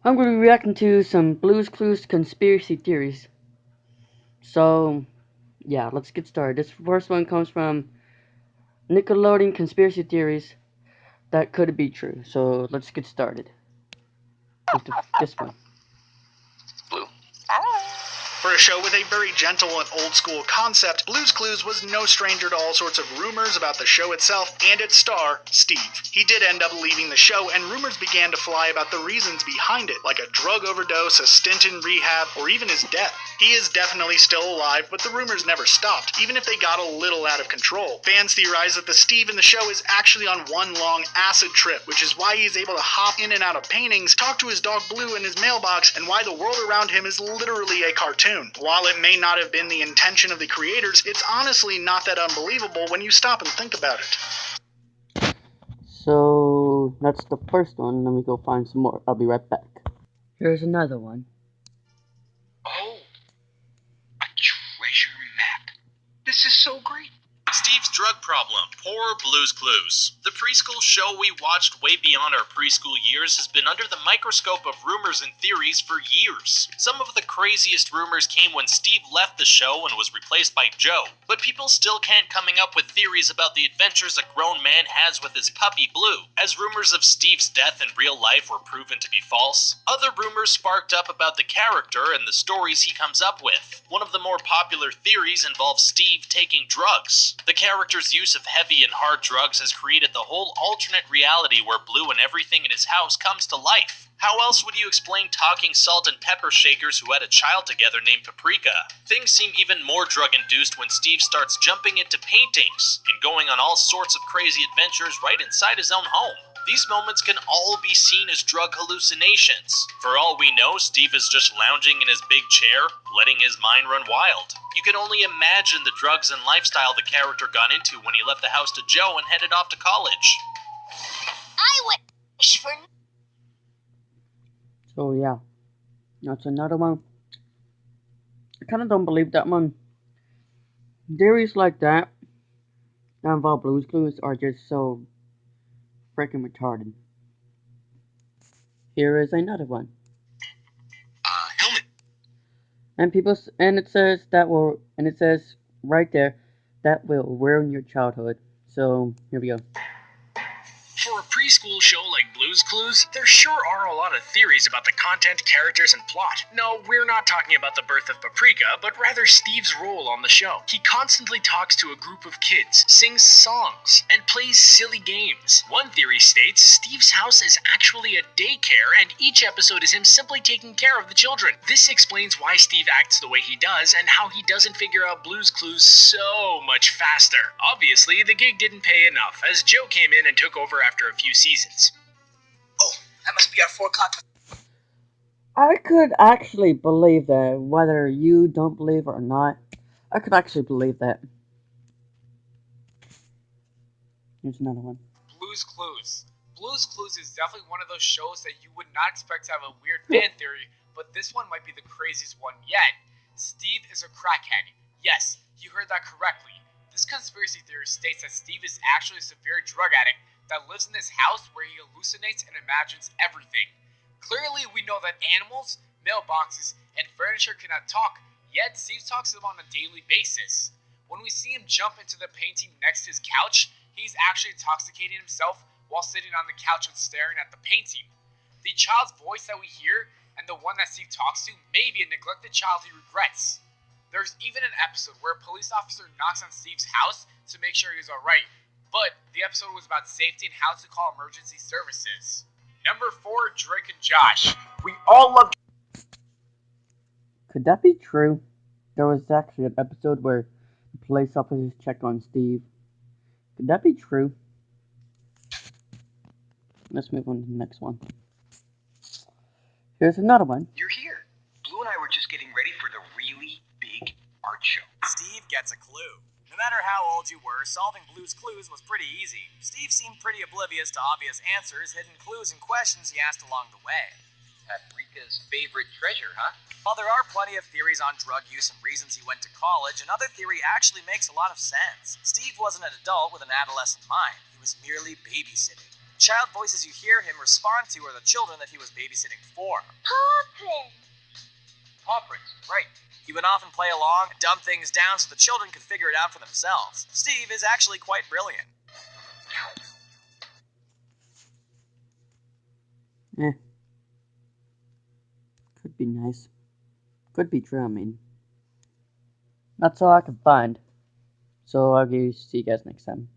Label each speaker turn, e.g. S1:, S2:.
S1: I'm going to be reacting to some Blue's Clues conspiracy theories. So, yeah, let's get started. This first one comes from Nickelodeon conspiracy theories that could be true. So, let's get started with this one.
S2: Blue. For a show with a very gentle and old-school concept, Blue's Clues was no stranger to all sorts of rumors about the show itself and its star, Steve. He did end up leaving the show, and rumors began to fly about the reasons behind it, like a drug overdose, a stint in rehab, or even his death. He is definitely still alive, but the rumors never stopped, even if they got a little out of control. Fans theorize that the Steve in the show is actually on one long acid trip, which is why he's able to hop in and out of paintings, talk to his dog Blue in his mailbox, and why the world around him is literally a cartoon. While it may not have been the intention of the creators, it's honestly not that unbelievable when you stop and think about it.
S1: So, that's the first one. Let me go find some more. I'll be right back. Here's another one.
S3: Oh, a treasure map. This is so great.
S4: Steve's drug problem. Poor Blue's Clues. The preschool show we watched way beyond our preschool years has been under the microscope of rumors and theories for years. Some of the craziest rumors came when Steve left the show and was replaced by Joe, but people still can't coming up with theories about the adventures a grown man has with his puppy Blue, as rumors of Steve's death in real life were proven to be false. Other rumors sparked up about the character and the stories he comes up with. One of the more popular theories involves Steve taking drugs. The character's use of heavy and hard drugs has created the whole alternate reality where Blue and everything in his house comes to life. How else would you explain talking salt and pepper shakers who had a child together named Paprika? Things seem even more drug-induced when Steve starts jumping into paintings and going on all sorts of crazy adventures right inside his own home. These moments can all be seen as drug hallucinations. For all we know, Steve is just lounging in his big chair, letting his mind run wild. You can only imagine the drugs and lifestyle the character got into when he left the house to Joe and headed off to college.
S5: I wish for...
S1: So, yeah, that's another one. I kind of don't believe that one. Theories like that involve Blue's Clues are just so freaking retarded. Here is another one.
S3: Helmet.
S1: And it says right there that will ruin your childhood. So here we go.
S3: For a preschool show like Blue's Clues, there sure are a lot of theories about the content, characters, and plot. No, we're not talking about the birth of Paprika, but rather Steve's role on the show. He constantly talks to a group of kids, sings songs, and plays silly games. One theory states Steve's house is actually a daycare, and each episode is him simply taking care of the children. This explains why Steve acts the way he does, and how he doesn't figure out Blue's Clues so much faster. Obviously, the gig didn't pay enough, as Joe came in and took over after a few seasons.
S5: Oh, that must be our 4 o'clock.
S1: I could actually believe that, whether you don't believe or not. I could actually believe that. Here's another one.
S6: Blue's Clues. Blue's Clues is definitely one of those shows that you would not expect to have a weird fan theory, but this one might be the craziest one yet. Steve is a crackhead. Yes, you heard that correctly. This conspiracy theory states that Steve is actually a severe drug addict that lives in this house where he hallucinates and imagines everything. Clearly, we know that animals, mailboxes, and furniture cannot talk, yet Steve talks to them on a daily basis. When we see him jump into the painting next to his couch, he's actually intoxicating himself while sitting on the couch and staring at the painting. The child's voice that we hear, and the one that Steve talks to, may be a neglected child he regrets. There's even an episode where a police officer knocks on Steve's house to make sure he's alright, but the episode was about safety and how to call emergency services. Number 4, Drake and Josh. We all love...
S1: Could that be true? There was actually an episode where the police officers checked on Steve. Could that be true? Let's move on to the next one. Here's another one.
S5: You're here. Blue and I were just getting ready for the really big art show.
S7: Steve gets a clue. No matter how old you were, solving Blue's Clues was pretty easy. Steve seemed pretty oblivious to obvious answers, hidden clues, and questions he asked along the way.
S5: Paprika's favorite treasure, huh?
S7: While there are plenty of theories on drug use and reasons he went to college, another theory actually makes a lot of sense. Steve wasn't an adult with an adolescent mind. He was merely babysitting. child voices you hear him respond to are the children that he was babysitting for.
S8: Paw Prince.
S7: Paw Prince, right. He would often play along and dumb things down so the children could figure it out for themselves. Steve is actually quite brilliant.
S1: Could be nice. Could be true, I mean. That's all I could find. So I'll see you guys next time.